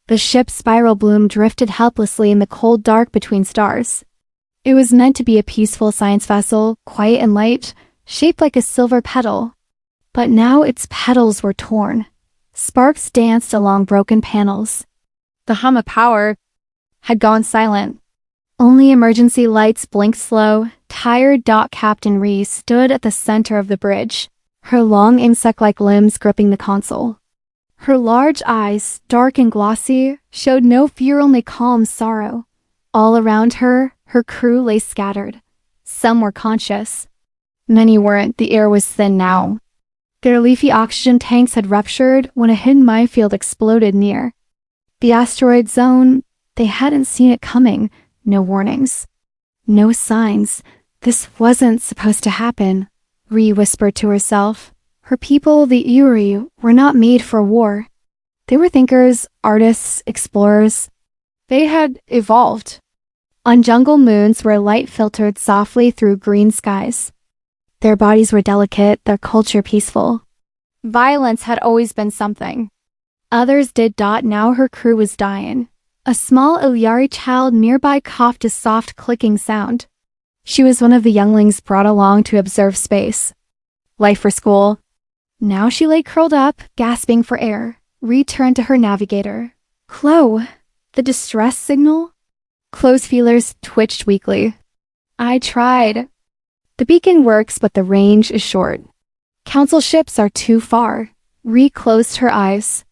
The ship's spiral bloom drifted helplessly in the cold dark between stars. It was meant to be a peaceful science vessel, quiet and light, shaped like a silver petal. But now its petals were torn. Sparks danced along broken panels. The hum of power had gone silent. Only emergency lights blinked slow. Tired Captain Ree stood at the center of the bridge, her long insect-like limbs gripping the console. Her large eyes, dark and glossy, showed no fear, only calm sorrow. All around her, her crew lay scattered. Some were conscious. Many weren't. The air was thin now. Their leafy oxygen tanks had ruptured when a hidden minefield exploded near. The asteroid zone, they hadn't seen it coming. No warnings. No signs. This wasn't supposed to happen, Ree whispered to herself. Her people, the Elyari, were not made for war. They were thinkers, artists, explorers. They had evolved. On jungle moons where light filtered softly through green skies. Their bodies were delicate, their culture peaceful. Violence had always been something. Others did. Now her crew was dying. A small Elyari child nearby coughed a soft clicking sound. She was one of the younglings brought along to observe space. Life for school. Now she lay curled up, gasping for air. Ree turned to her navigator. Chloe, the distress signal? Chloe's feelers twitched weakly. I tried. The beacon works, but the range is short. Council ships are too far. Ree closed her eyes.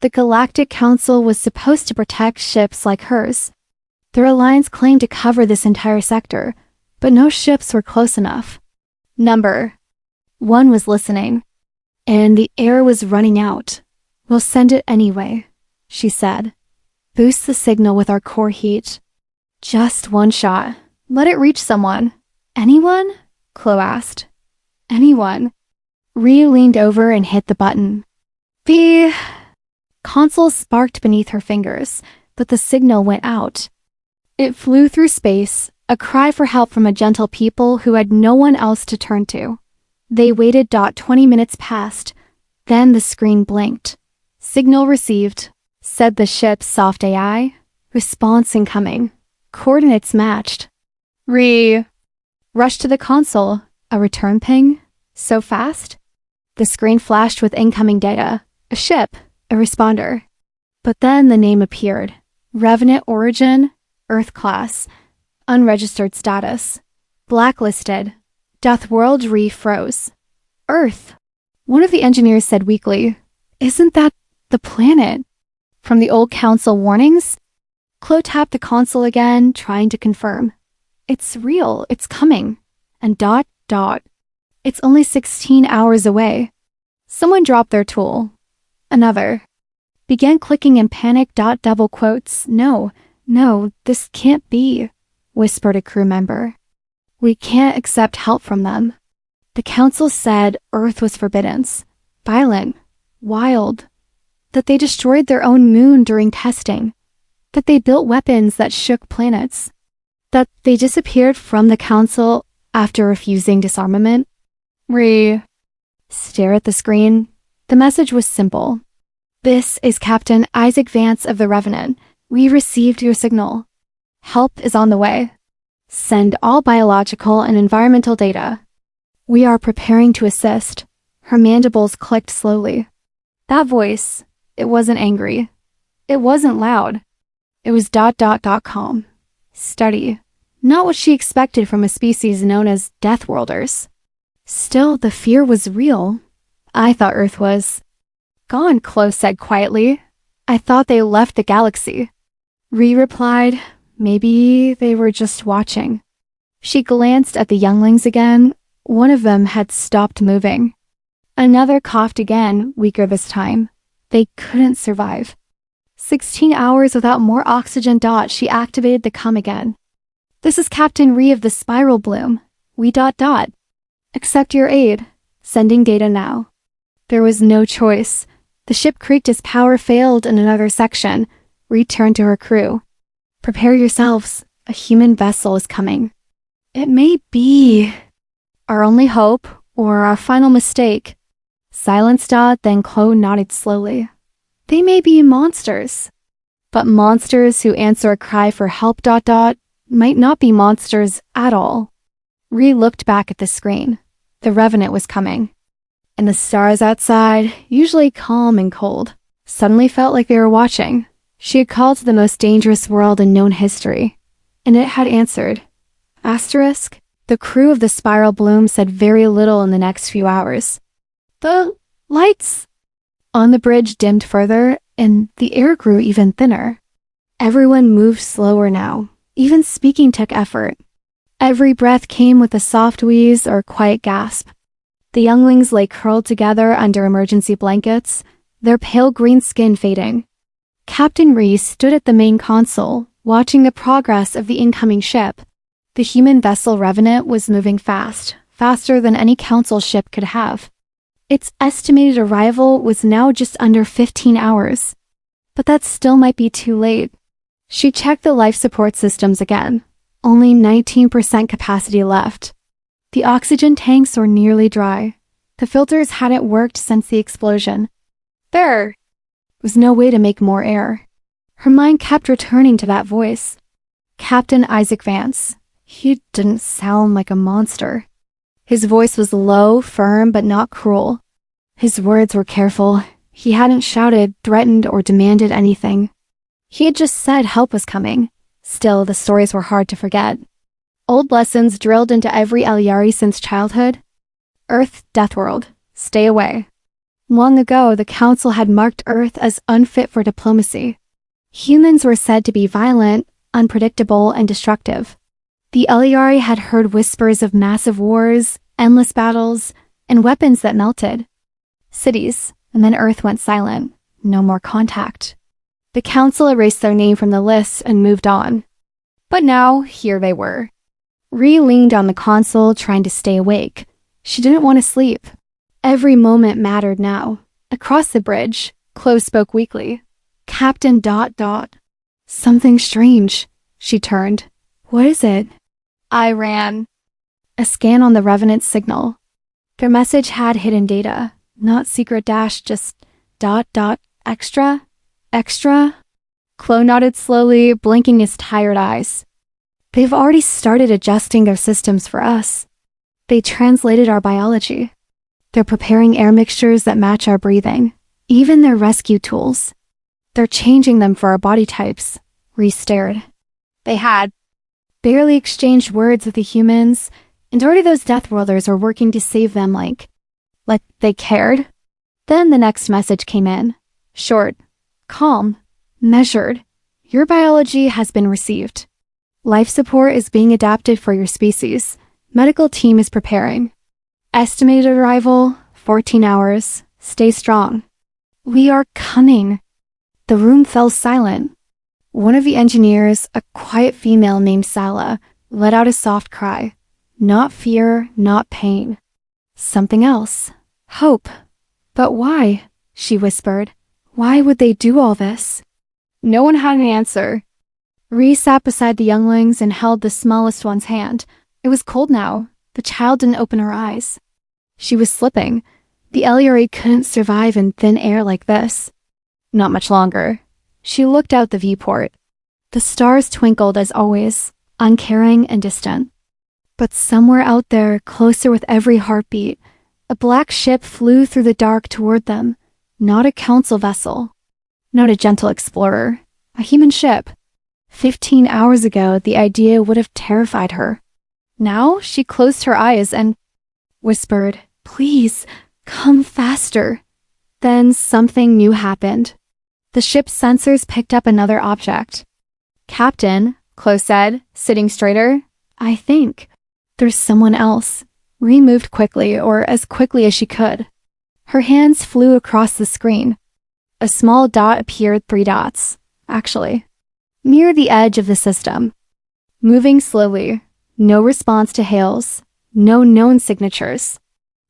The Galactic Council was supposed to protect ships like hers. Their alliance claimed to cover this entire sector, but no ships were close enough. Number 1 was listening, and the air was running out. We'll send it anyway, she said. Boost the signal with our core heat. Just one shot. Let it reach someone. Anyone? Chloe asked. Anyone. Ree leaned over and hit the button. The console sparked beneath her fingers, but the signal went out. It flew through space, a cry for help from a gentle people who had no one else to turn to. They waited. 20 minutes passed. Then the screen blinked. Signal received, said the ship's soft AI. Response incoming. Coordinates matched. Ree rushed to the console. A return ping? So fast? The screen flashed with incoming data. A ship. A responder. But then the name appeared. Revenant origin, Earth class, unregistered status, blacklisted. Deathworld. Ree froze. Earth. One of the engineers said weakly, Isn't that the planet? From the old council warnings? Chloe tapped the console again, trying to confirm. It's real, it's coming. And ... It's only 16 hours away. Someone dropped their tool. Another. Began clicking in panic. Double quotes. No, this can't be, whispered a crew member. We can't accept help from them. The council said Earth was forbidden, violent, wild, that they destroyed their own moon during testing, that they built weapons that shook planets, that they disappeared from the council after refusing disarmament. Ree stare at the screen. The message was simple. This is Captain Isaac Vance of the Revenant. We received your signal. Help is on the way. Send all biological and environmental data. We are preparing to assist. Her mandibles clicked slowly. That voice, it wasn't angry. It wasn't loud. It was ... calm. Steady. Not what she expected from a species known as deathworlders. Still, the fear was real. I thought Earth was gone, Chloe said quietly. I thought they left the galaxy. Ree replied, maybe they were just watching. She glanced at the younglings again. One of them had stopped moving. Another coughed again, weaker this time. They couldn't survive. 16 hours without more oxygen. She activated the come again. This is Captain Ree of the Spiral Bloom. We ... Accept your aid. Sending data now. There was no choice. The ship creaked as power failed in another section. Ree turned to her crew. Prepare yourselves. A human vessel is coming. It may be our only hope or our final mistake. Silence. Then Chloe nodded slowly. They may be monsters. But monsters who answer a cry for help ... might not be monsters at all. Ree looked back at the screen. The Revenant was coming. And the stars outside, usually calm and cold, suddenly felt like they were watching. She had called to the most dangerous world in known history, and it had answered. Asterisk, the crew of the Spiral Bloom said very little in the next few hours. The lights on the bridge dimmed further, and the air grew even thinner. Everyone moved slower now. Even speaking took effort. Every breath came with a soft wheeze or quiet gasp. The younglings lay curled together under emergency blankets, their pale green skin fading. Captain Reese stood at the main console, watching the progress of the incoming ship. The human vessel Revenant was moving fast, faster than any council ship could have. Its estimated arrival was now just under 15 hours. But that still might be too late. She checked the life support systems again. Only 19% capacity left. The oxygen tanks were nearly dry. The filters hadn't worked since the explosion. There was no way to make more air. Her mind kept returning to that voice. Captain Isaac Vance. He didn't sound like a monster. His voice was low, firm, but not cruel. His words were careful. He hadn't shouted, threatened, or demanded anything. He had just said help was coming. Still, the stories were hard to forget. Old lessons drilled into every Elyari since childhood. Earth, deathworld. Stay away. Long ago, the Council had marked Earth as unfit for diplomacy. Humans were said to be violent, unpredictable, and destructive. The Elyari had heard whispers of massive wars, endless battles, and weapons that melted. Cities, and then Earth went silent. No more contact. The Council erased their name from the list and moved on. But now, here they were. Ree leaned on the console, trying to stay awake. She didn't want to sleep. Every moment mattered now. Across the bridge, Chloe spoke weakly. Captain ... Something strange. She turned. What is it? I ran. A scan on the Revenant's signal. Their message had hidden data. Not secret dash, just ... extra. Extra? Chloe nodded slowly, blinking his tired eyes. They've already started adjusting their systems for us. They translated our biology. They're preparing air mixtures that match our breathing, even their rescue tools. They're changing them for our body types. Ree stared. They had barely exchanged words with the humans, and already those Deathworlders were working to save them like they cared. Then the next message came in. Short, calm, measured. Your biology has been received. Life support is being adapted for your species. Medical team is preparing. Estimated arrival, 14 hours. Stay strong. We are coming. The room fell silent. One of the engineers, a quiet female named Sala, let out a soft cry. Not fear, not pain. Something else. Hope. But why? She whispered. Why would they do all this? No one had an answer. Ree sat beside the younglings and held the smallest one's hand. It was cold now. The child didn't open her eyes. She was slipping. The Elyari couldn't survive in thin air like this. Not much longer. She looked out the viewport. The stars twinkled as always, uncaring and distant. But somewhere out there, closer with every heartbeat, a black ship flew through the dark toward them. Not a council vessel. Not a gentle explorer. A human ship. 15 hours ago, the idea would have terrified her. Now, she closed her eyes and whispered, "Please, come faster." Then something new happened. The ship's sensors picked up another object. Captain, Chloe said, sitting straighter, "I think there's someone else." Ree moved quickly, or as quickly as she could. Her hands flew across the screen. A small dot appeared, 3 dots, actually, near the edge of the system. Moving slowly, no response to hails, no known signatures.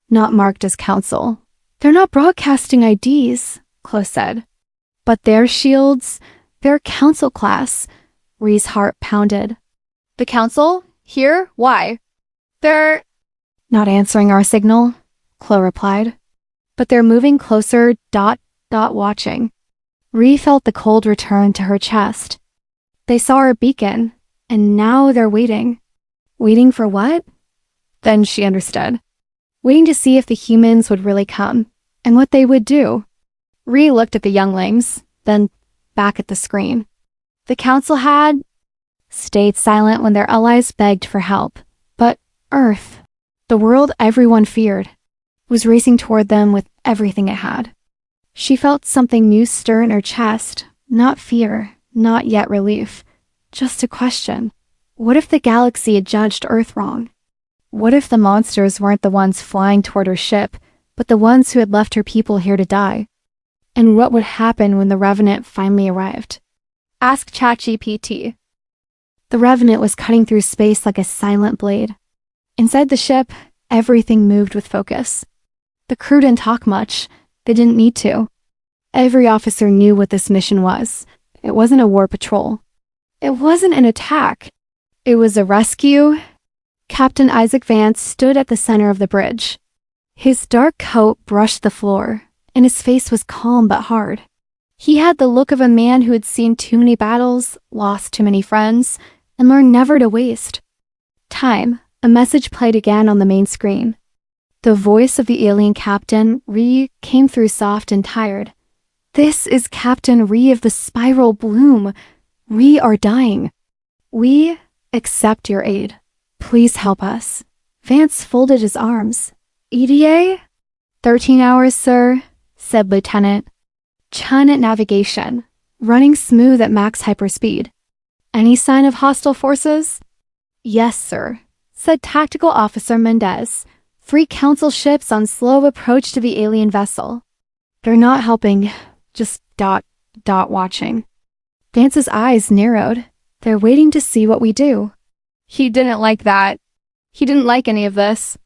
Not marked as council. They're not broadcasting IDs, Chloe said. But their shields, they're council class. Ree's heart pounded. The council? Here? Why? They're not answering our signal, Chloe replied. But they're moving closer, watching. Ree felt the cold return to her chest. They saw her beacon, and now they're waiting. Waiting for what? Then she understood. Waiting to see if the humans would really come, and what they would do. Ree looked at the younglings, then back at the screen. The council had stayed silent when their allies begged for help, but Earth, the world everyone feared, was racing toward them with everything it had. She felt something new stir in her chest, not fear, not yet relief, just a question. What if the galaxy had judged Earth wrong? What if the monsters weren't the ones flying toward her ship, but the ones who had left her people here to die? And what would happen when the Revenant finally arrived? Ask ChatGPT. The Revenant was cutting through space like a silent blade. Inside the ship, everything moved with focus. The crew didn't talk much. They didn't need to. Every officer knew what this mission was. It wasn't a war patrol. It wasn't an attack. It was a rescue. Captain Isaac Vance stood at the center of the bridge. His dark coat brushed the floor, and his face was calm but hard. He had the look of a man who had seen too many battles, lost too many friends, and learned never to waste. Time. A message played again on the main screen. The voice of the alien captain, Ree, came through soft and tired. This is Captain Ree of the Spiral Bloom. We are dying. We accept your aid. Please help us. Vance folded his arms. EDA? 13 hours, sir, said Lieutenant. Chun at navigation, running smooth at max hyperspeed. Any sign of hostile forces? Yes, sir, said Tactical Officer Mendez. 3 council ships on slow approach to the alien vessel. They're not helping, just watching. Vance's eyes narrowed. They're waiting to see what we do. He didn't like that. He didn't like any of this.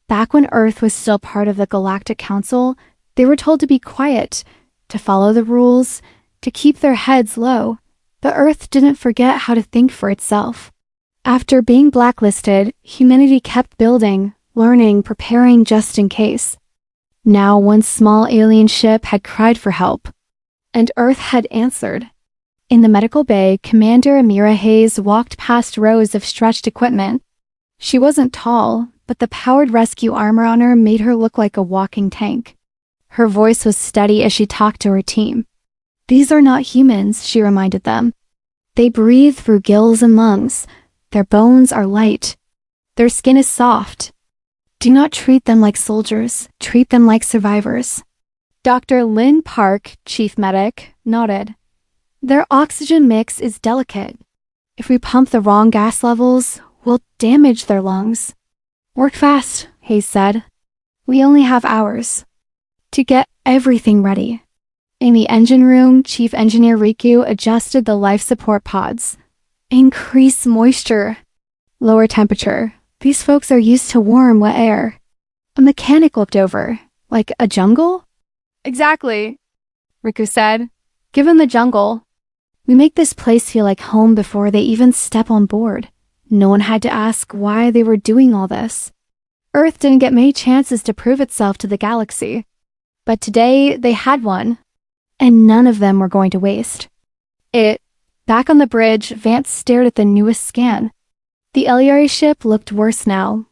Back when Earth was still part of the Galactic Council, they were told to be quiet, to follow the rules, to keep their heads low. But Earth didn't forget how to think for itself. After being blacklisted, humanity kept building, learning, preparing just in case. Now one small alien ship had cried for help, and Earth had answered. In the medical bay, Commander Amira Hayes walked past rows of stretched equipment. She wasn't tall, but the powered rescue armor on her made her look like a walking tank. Her voice was steady as she talked to her team. These are not humans, she reminded them. They breathe through gills and lungs. Their bones are light. Their skin is soft. Do not treat them like soldiers. Treat them like survivors. Dr. Lynn Park, chief medic, nodded. Their oxygen mix is delicate. If we pump the wrong gas levels, we'll damage their lungs. Work fast, Hayes said. We only have hours to get everything ready. In the engine room, Chief Engineer Riku adjusted the life support pods. Increase moisture. Lower temperature. These folks are used to warm, wet air. A mechanic looked over. Like a jungle? Exactly, Riku said. Give them the jungle. We make this place feel like home before they even step on board. No one had to ask why they were doing all this. Earth didn't get many chances to prove itself to the galaxy. But today, they had one. And none of them were going to waste. Back on the bridge, Vance stared at the newest scan. The Elyari ship looked worse now.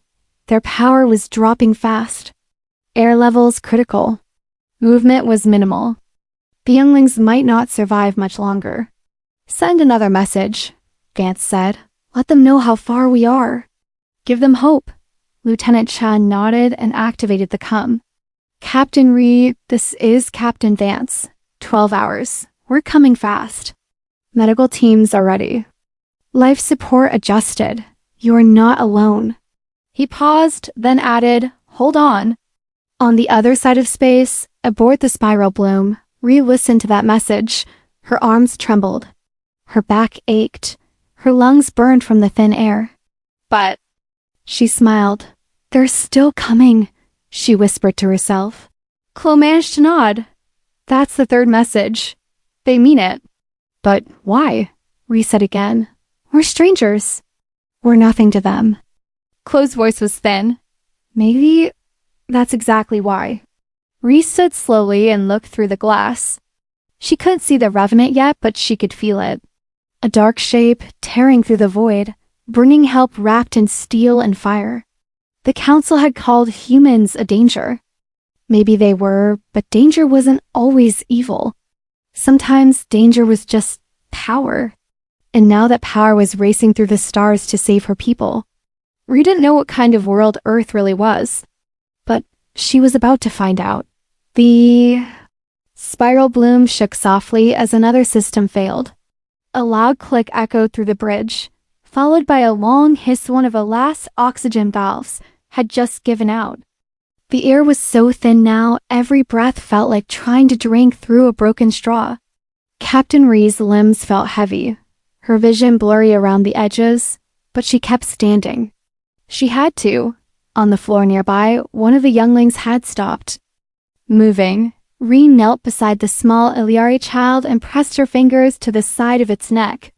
Their power was dropping fast. Air levels critical. Movement was minimal. The younglings might not survive much longer. Send another message, Vance said. Let them know how far we are. Give them hope. Lieutenant Chan nodded and activated the CUM. Captain Ree, this is Captain Vance. 12 hours. We're coming fast. Medical teams are ready. Life support adjusted. You are not alone. He paused, then added, hold on. On the other side of space, aboard the Spiral Bloom, Ree listened to that message. Her arms trembled. Her back ached. Her lungs burned from the thin air. But she smiled. They're still coming, she whispered to herself. Chloe managed to nod. That's the third message. They mean it. But why? Ree said again. We're strangers. We're nothing to them. Chloe's voice was thin. Maybe that's exactly why. Ree stood slowly and looked through the glass. She couldn't see the Revenant yet, but she could feel it. A dark shape tearing through the void, bringing help wrapped in steel and fire. The council had called humans a danger. Maybe they were, but danger wasn't always evil. Sometimes danger was just power. And now that power was racing through the stars to save her people. Ree didn't know what kind of world Earth really was. But she was about to find out. The spiral bloom shook softly as another system failed. A loud click echoed through the bridge, followed by a long hiss. One of the last oxygen valves had just given out. The air was so thin now, every breath felt like trying to drink through a broken straw. Captain Ree's limbs felt heavy, her vision blurry around the edges, but she kept standing. She had to. On the floor nearby, one of the younglings had stopped moving. Ree knelt beside the small Elyari child and pressed her fingers to the side of its neck.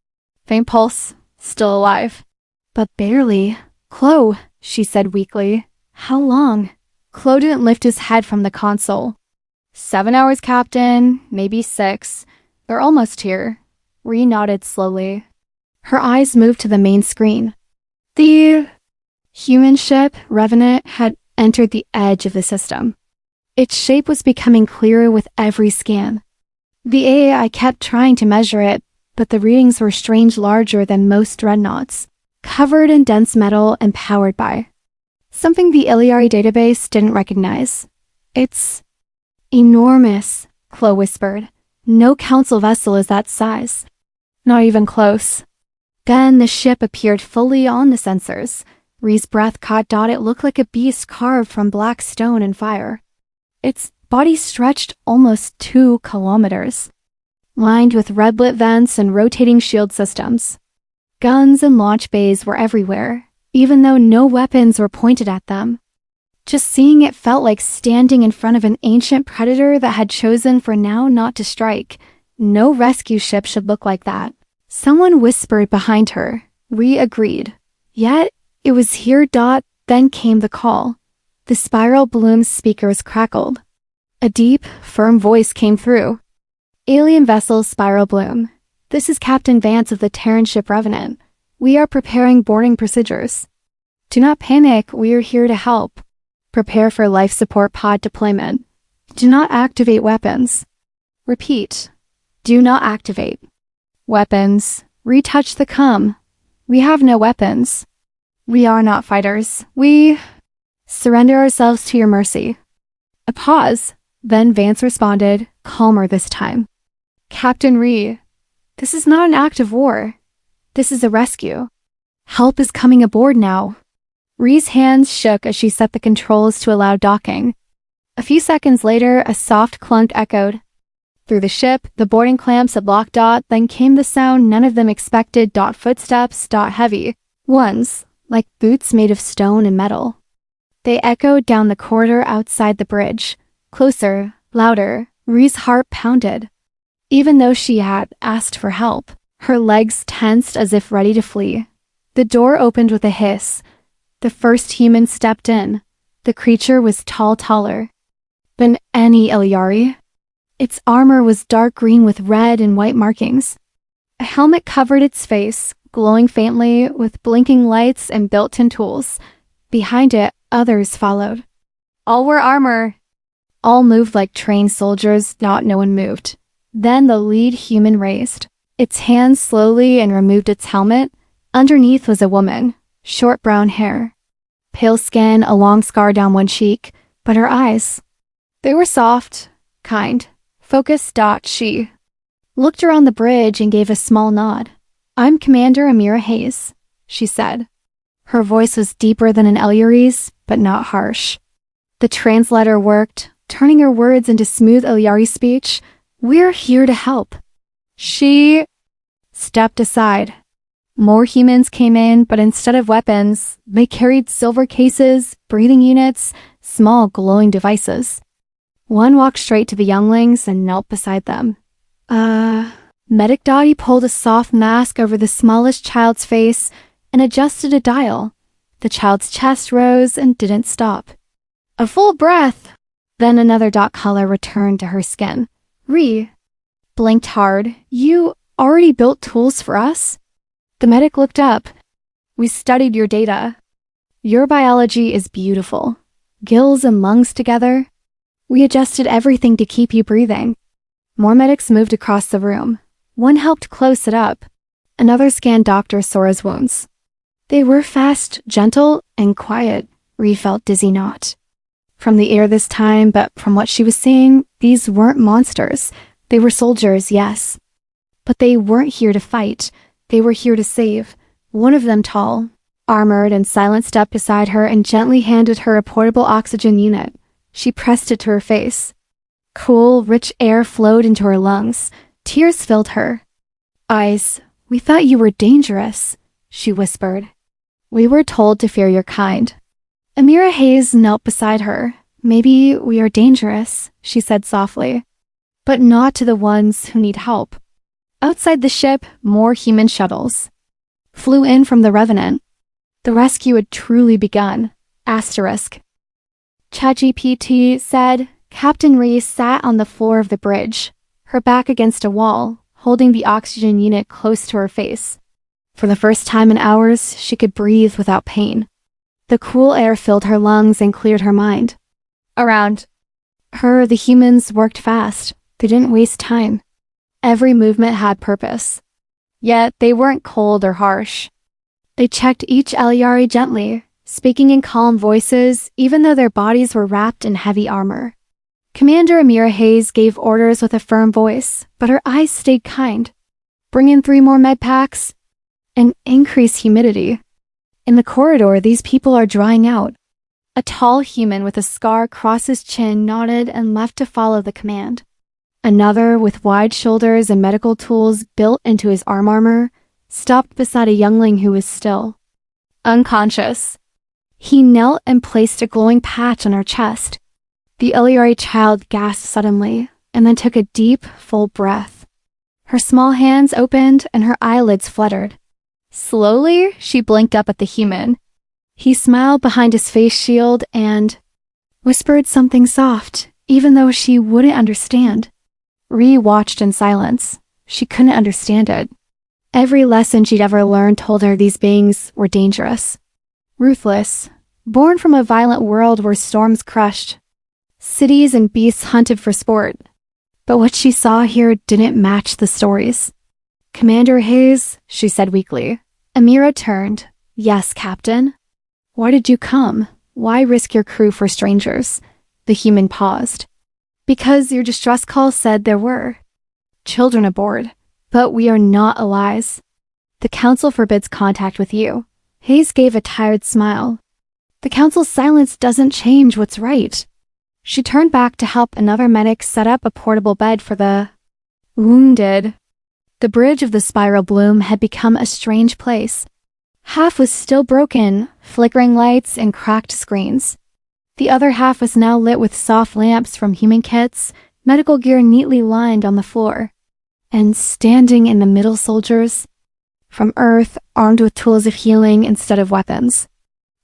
Faint pulse, still alive. But barely. Chloe, she said weakly. How long? Chloe didn't lift his head from the console. 7 hours, Captain, maybe 6. They're almost here. Ree nodded slowly. Her eyes moved to the main screen. The human ship, Revenant, had entered the edge of the system. Its shape was becoming clearer with every scan. The AI kept trying to measure it, but the readings were strange, larger than most dreadnoughts, covered in dense metal and powered by something the Elyari database didn't recognize. It's enormous, Chloe whispered. No council vessel is that size. Not even close. Then the ship appeared fully on the sensors. Ree's breath caught Dot. It looked like a beast carved from black stone and fire. Its body stretched almost 2 kilometers, lined with red-lit vents and rotating shield systems. Guns and launch bays were everywhere, even though no weapons were pointed at them. Just seeing it felt like standing in front of an ancient predator that had chosen for now not to strike. No rescue ship should look like that. Someone whispered behind her. Ree agreed. Yet, it was here. Then came the call. The spiral bloom's speakers crackled. A deep, firm voice came through. Alien vessel Spiral Bloom. This is Captain Vance of the Terran ship Revenant. We are preparing boarding procedures. Do not panic, we are here to help. Prepare for life support pod deployment. Do not activate weapons. Repeat. Do not activate. Weapons. Retouch the cum. We have no weapons. We are not fighters. We surrender ourselves to your mercy. A pause. Then Vance responded, calmer this time. Captain Ree, this is not an act of war. This is a rescue. Help is coming aboard now. Ree's hands shook as she set the controls to allow docking. A few seconds later, a soft clunk echoed. Through the ship, the boarding clamps had locked Dot, then came the sound none of them expected. Footsteps, heavy ones, like boots made of stone and metal. They echoed down the corridor outside the bridge. Closer, louder. Ree's heart pounded. Even though she had asked for help, her legs tensed as if ready to flee. The door opened with a hiss. The first human stepped in. The creature was taller than any Elyari. Its armor was dark green with red and white markings. A helmet covered its face, glowing faintly with blinking lights and built-in tools. Behind it, others followed. All wore armor. All moved like trained soldiers. No one moved. Then the lead human raised its hands slowly and removed its helmet. Underneath was a woman, short brown hair, pale skin, a long scar down one cheek, but her eyes, they were soft, kind, focused. She looked around the bridge and gave a small nod. I'm Commander Amira Hayes, she said. Her voice was deeper than an Elyari's, but not harsh. The translator worked, turning her words into smooth Elyari speech. We're here to help. She stepped aside. More humans came in, but instead of weapons, they carried silver cases, breathing units, small glowing devices. One walked straight to the younglings and knelt beside them. Medic Dottie pulled a soft mask over the smallest child's face and adjusted a dial. The child's chest rose and didn't stop. A full breath. Then another color returned to her skin. Ree. blinked hard. You already built tools for us? The medic looked up. We studied your data. Your biology is beautiful. Gills and lungs together. We adjusted everything to keep you breathing. More medics moved across the room. One helped close it up. Another scanned Dr. Sora's wounds. They were fast, gentle, and quiet. Ree felt dizzy not from the air this time, but from what she was seeing, these weren't monsters. They were soldiers, yes. But they weren't here to fight. They were here to save. One of them tall, armored, and silent stepped beside her and gently handed her a portable oxygen unit. She pressed it to her face. Cool, rich air flowed into her lungs. Tears filled her eyes. We thought you were dangerous, she whispered. We were told to fear your kind. Amira Hayes knelt beside her. Maybe we are dangerous, she said softly, but not to the ones who need help. Outside the ship, more human shuttles flew in from the Revenant. The rescue had truly begun. Asterisk. ChatGPT said. Captain Ree sat on the floor of the bridge, her back against a wall, holding the oxygen unit close to her face. For the first time in hours, she could breathe without pain. The cool air filled her lungs and cleared her mind. Around her, the humans worked fast. They didn't waste time. Every movement had purpose. Yet they weren't cold or harsh. They checked each Elyari gently, speaking in calm voices, even though their bodies were wrapped in heavy armor. Commander Amira Hayes gave orders with a firm voice, but her eyes stayed kind. Bring in 3 more med packs and increase humidity. In the corridor, these people are drying out. A tall human with a scar across his chin nodded and left to follow the command. Another, with wide shoulders and medical tools built into his armor, stopped beside a youngling who was still unconscious. He knelt and placed a glowing patch on her chest. The Elyari child gasped suddenly, and then took a deep, full breath. Her small hands opened and her eyelids fluttered. Slowly, she blinked up at the human. He smiled behind his face shield and whispered something soft, even though she wouldn't understand. Ree watched in silence. She couldn't understand it. Every lesson she'd ever learned told her these beings were dangerous, ruthless, born from a violent world where storms crushed cities and beasts hunted for sport. But what she saw here didn't match the stories. Commander Hayes, she said weakly. Amira turned. Yes, Captain. Why did you come? Why risk your crew for strangers? The human paused. Because your distress call said there were children aboard, but we are not allies. The Council forbids contact with you. Hayes gave a tired smile. The Council's silence doesn't change what's right. She turned back to help another medic set up a portable bed for the wounded. The bridge of the spiral bloom had become a strange place. Half was still broken, flickering lights and cracked screens. The other half was now lit with soft lamps from human kits, medical gear neatly lined on the floor. And standing in the middle, soldiers from Earth, armed with tools of healing instead of weapons.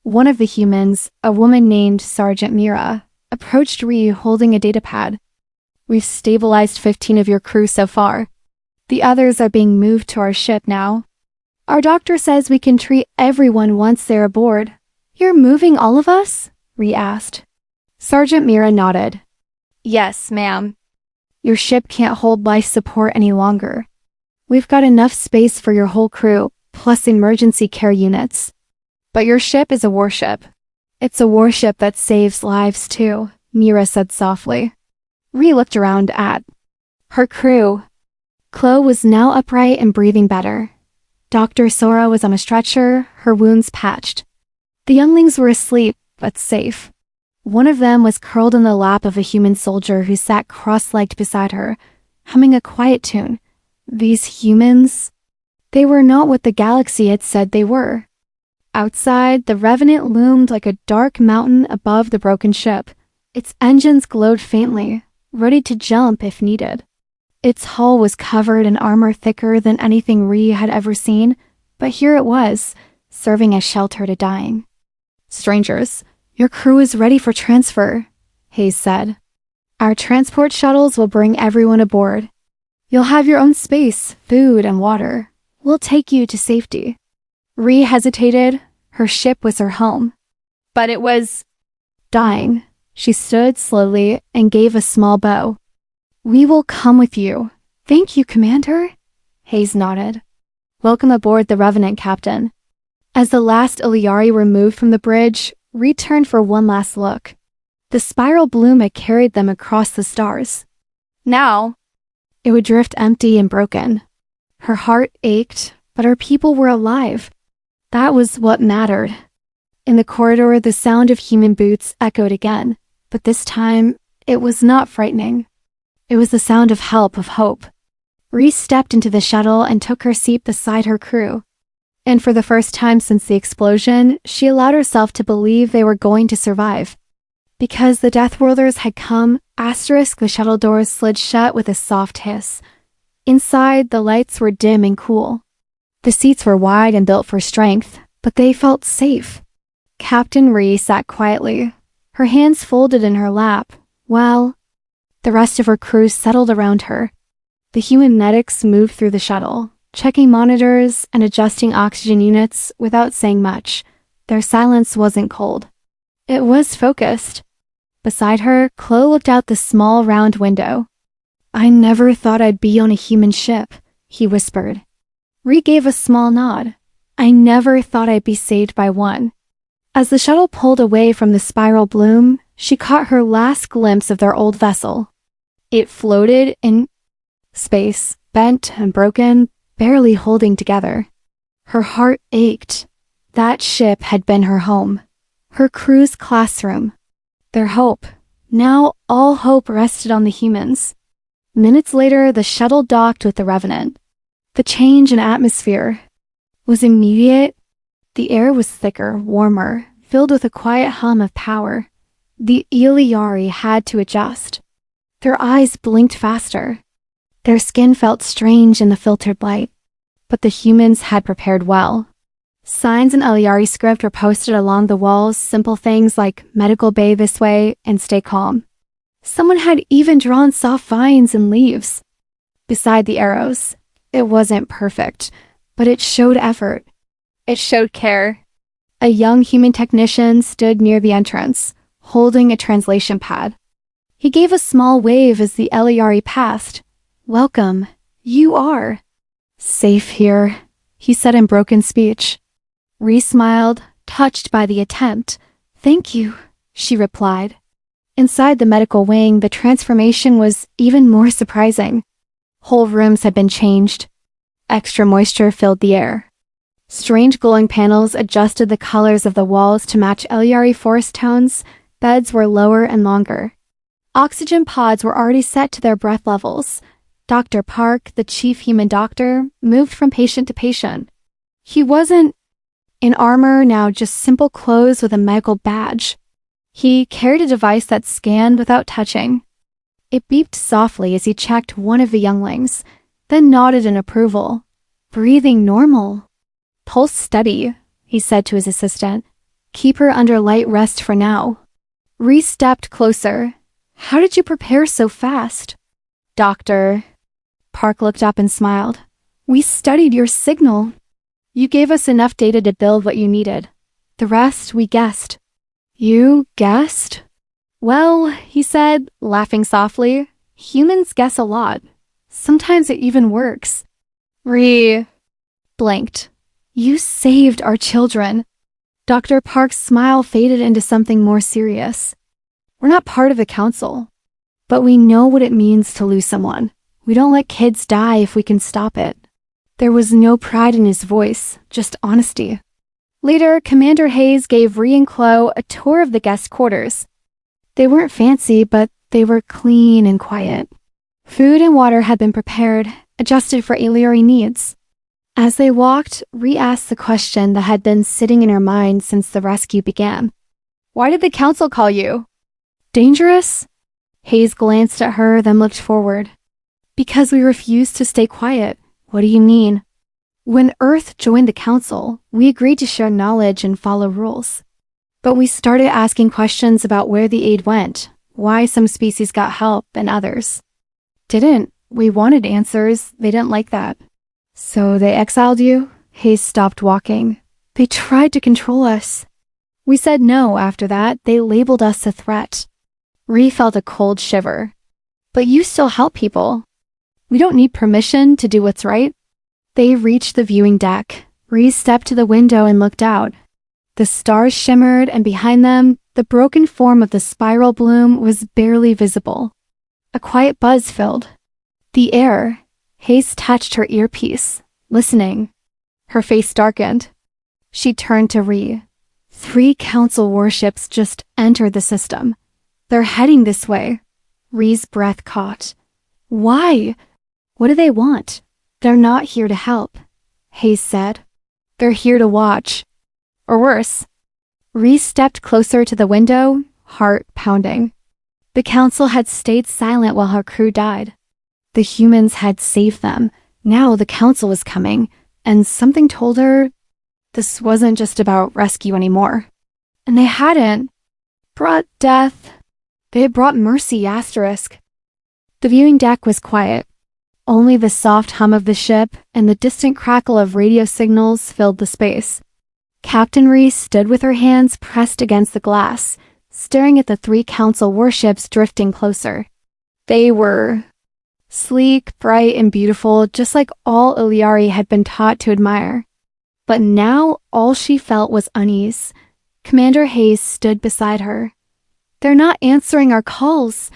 One of the humans, a woman named Sergeant Mira, approached Ree holding a datapad. We've stabilized 15 of your crew so far. The others are being moved to our ship now. Our doctor says we can treat everyone once they're aboard. You're moving all of us? Ree asked. Sergeant Mira nodded. Yes, ma'am. Your ship can't hold life support any longer. We've got enough space for your whole crew, plus emergency care units. But your ship is a warship. It's a warship that saves lives too, Mira said softly. Ree looked around at her crew. Chloe was now upright and breathing better. Dr. Sora was on a stretcher, her wounds patched. The younglings were asleep, but safe. One of them was curled in the lap of a human soldier who sat cross-legged beside her, humming a quiet tune. These humans, they were not what the galaxy had said they were. Outside, the Revenant loomed like a dark mountain above the broken ship. Its engines glowed faintly, ready to jump if needed. Its hull was covered in armor thicker than anything Ree had ever seen, but here it was, serving as shelter to dying. Strangers, your crew is ready for transfer, Hayes said. Our transport shuttles will bring everyone aboard. You'll have your own space, food, and water. We'll take you to safety. Ree hesitated. Her ship was her home. But it was dying. She stood slowly and gave a small bow. We will come with you. Thank you, Commander. Hayes nodded. Welcome aboard the Revenant, Captain. As the last Elyari were moved from the bridge, Ree turned for one last look. The spiral bloom had carried them across the stars. Now, it would drift empty and broken. Her heart ached, but her people were alive. That was what mattered. In the corridor, the sound of human boots echoed again, but this time, it was not frightening. It was the sound of help, of hope. Ree stepped into the shuttle and took her seat beside her crew. And for the first time since the explosion, she allowed herself to believe they were going to survive. Because the deathworlders had come, the shuttle doors slid shut with a soft hiss. Inside, the lights were dim and cool. The seats were wide and built for strength, but they felt safe. Captain Ree sat quietly, her hands folded in her lap, while the rest of her crew settled around her. The human medics moved through the shuttle, checking monitors and adjusting oxygen units without saying much. Their silence wasn't cold. It was focused. Beside her, Chloe looked out the small round window. I never thought I'd be on a human ship, he whispered. Ree gave a small nod. I never thought I'd be saved by one. As the shuttle pulled away from the spiral bloom, she caught her last glimpse of their old vessel. It floated in space, bent and broken, barely holding together. Her heart ached. That ship had been her home, her crew's classroom, their hope. Now all hope rested on the humans. Minutes later, the shuttle docked with the Revenant. The change in atmosphere was immediate. The air was thicker, warmer, filled with a quiet hum of power. The Elyari had to adjust. Their eyes blinked faster. Their skin felt strange in the filtered light. But the humans had prepared well. Signs in Elyari script were posted along the walls, simple things like medical bay this way and stay calm. Someone had even drawn soft vines and leaves. Beside the arrows, it wasn't perfect, but it showed effort. It showed care. A young human technician stood near the entrance, holding a translation pad. He gave a small wave as the Elyari passed. Welcome. You are safe here, he said in broken speech. Ree smiled, touched by the attempt. Thank you, she replied. Inside the medical wing, the transformation was even more surprising. Whole rooms had been changed. Extra moisture filled the air. Strange glowing panels adjusted the colors of the walls to match Elyari forest tones. Beds were lower and longer. Oxygen pods were already set to their breath levels. Dr. Park, the chief human doctor, moved from patient to patient. He wasn't in armor, now just simple clothes with a medical badge. He carried a device that scanned without touching. It beeped softly as he checked one of the younglings, then nodded in approval. Breathing normal. Pulse steady, he said to his assistant. Keep her under light rest for now. Ree stepped closer. How did you prepare so fast? Doctor. Park looked up and smiled. We studied your signal. You gave us enough data to build what you needed. The rest we guessed. You guessed? Well, he said, laughing softly, humans guess a lot. Sometimes it even works. Ree blinked. You saved our children. Dr. Park's smile faded into something more serious. We're not part of the council, but we know what it means to lose someone. We don't let kids die if we can stop it. There was no pride in his voice, just honesty. Later, Commander Hayes gave Ree and Chloe a tour of the guest quarters. They weren't fancy, but they were clean and quiet. Food and water had been prepared, adjusted for Elyari needs. As they walked, Ree asked the question that had been sitting in her mind since the rescue began. Why did the council call you? Dangerous? Hayes glanced at her, then looked forward. Because we refused to stay quiet. What do you mean? When Earth joined the council, we agreed to share knowledge and follow rules. But we started asking questions about where the aid went, why some species got help and others didn't. We wanted answers. They didn't like that. So they exiled you? Hayes stopped walking. They tried to control us. We said no after that. They labeled us a threat. Ree felt a cold shiver. But you still help people. We don't need permission to do what's right. They reached the viewing deck. Ree stepped to the window and looked out. The stars shimmered, and behind them, the broken form of the spiral bloom was barely visible. A quiet buzz filled the air. Hayes touched her earpiece, listening. Her face darkened. She turned to Ree. 3 council warships just entered the system. They're heading this way. Ree's breath caught. Why? What do they want? They're not here to help, Hayes said. They're here to watch. Or worse. Ree stepped closer to the window, heart pounding. The council had stayed silent while her crew died. The humans had saved them. Now the council was coming, and something told her this wasn't just about rescue anymore. And they hadn't brought death. They had brought mercy, asterisk. The viewing deck was quiet. Only the soft hum of the ship and the distant crackle of radio signals filled the space. Captain Ree stood with her hands pressed against the glass, staring at the 3 council warships drifting closer. They were sleek, bright, and beautiful, just like all Elyari had been taught to admire. But now all she felt was unease. Commander Hayes stood beside her. They're not answering our calls,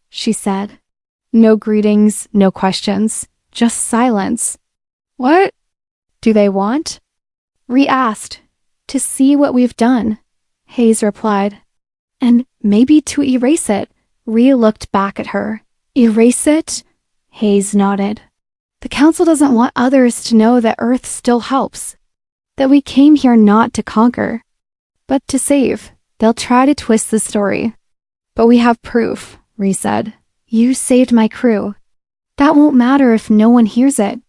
she said. No greetings, no questions, just silence. What do they want? Ree asked. To see what we've done, Hayes replied. And maybe to erase it. Ree looked back at her. Erase it? Hayes nodded. The council doesn't want others to know that Earth still helps. That we came here not to conquer, but to save. They'll try to twist the story. But we have proof, Ree said. You saved my crew. That won't matter if no one hears it.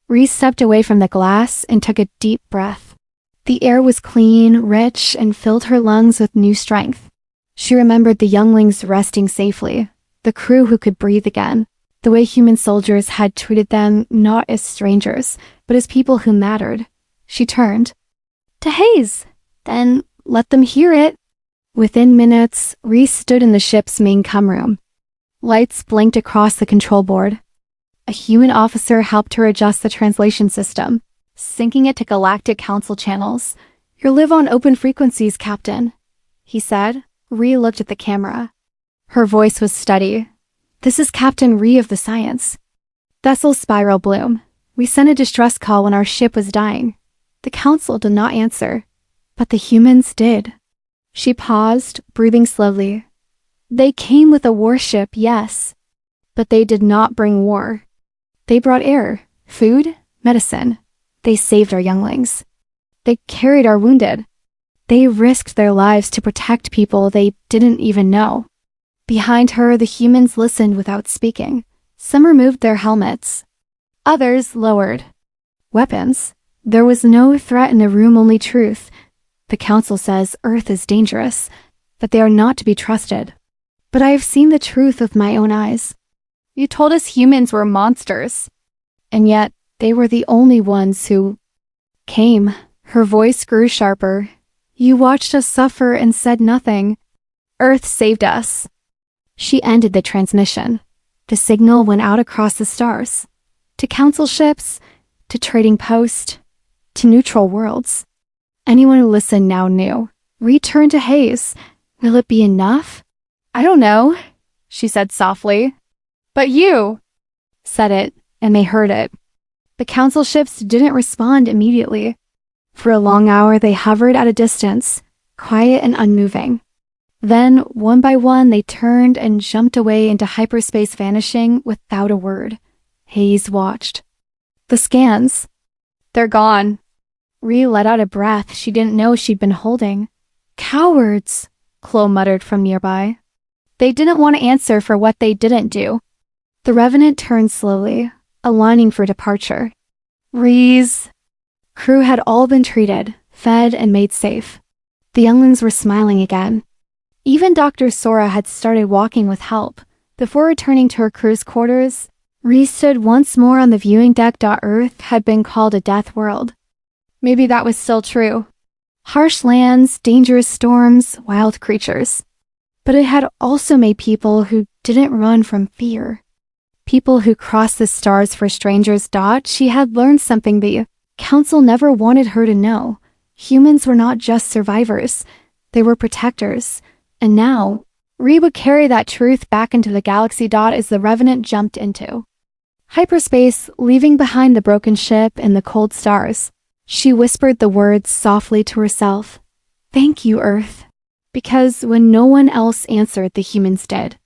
Ree stepped away from the glass and took a deep breath. The air was clean, rich, and filled her lungs with new strength. She remembered the younglings resting safely, the crew who could breathe again, the way human soldiers had treated them not as strangers, but as people who mattered. She turned to Hayes. Then let them hear it. Within minutes, Ree stood in the ship's main comm room. Lights blinked across the control board. A human officer helped her adjust the translation system, syncing it to Galactic Council channels. You'll live on open frequencies, Captain, he said. Ree looked at the camera. Her voice was steady. This is Captain Ree of the Science. Vessel Spiral Bloom. We sent a distress call when our ship was dying. The Council did not answer, but the humans did. She paused, breathing slowly. They came with a warship, yes, but they did not bring war. They brought air, food, medicine. They saved our younglings. They carried our wounded. They risked their lives to protect people they didn't even know. Behind her, the humans listened without speaking. Some removed their helmets. Others lowered weapons. There was no threat in the room, only truth. The Council says Earth is dangerous, but they are not to be trusted. But I have seen the truth with my own eyes. You told us humans were monsters, and yet they were the only ones who came. Her voice grew sharper. You watched us suffer and said nothing. Earth saved us. She ended the transmission. The signal went out across the stars. To council ships, to trading posts, to neutral worlds. Anyone who listened now knew. Return to Hayes. Will it be enough? I don't know, she said softly. But you said it, and they heard it. The council ships didn't respond immediately. For a long hour, they hovered at a distance, quiet and unmoving. Then, one by one, they turned and jumped away into hyperspace, vanishing without a word. Hayes watched. The scans. They're gone. Ree let out a breath she didn't know she'd been holding. Cowards, Chloe muttered from nearby. They didn't want to answer for what they didn't do. The Revenant turned slowly, aligning for departure. Ree's crew had all been treated, fed, and made safe. The younglings were smiling again. Even Dr. Sora had started walking with help. Before returning to her crew's quarters, Ree stood once more on the viewing deck. Earth had been called a death world. Maybe that was still true. Harsh lands, dangerous storms, wild creatures. But it had also made people who didn't run from fear. People who crossed the stars for strangers. She had learned something the Council never wanted her to know. Humans were not just survivors. They were protectors. And now, Ree would carry that truth back into the galaxy. As the Revenant jumped into hyperspace, leaving behind the broken ship and the cold stars, she whispered the words softly to herself. Thank you, Earth. Because when no one else answered, the humans did.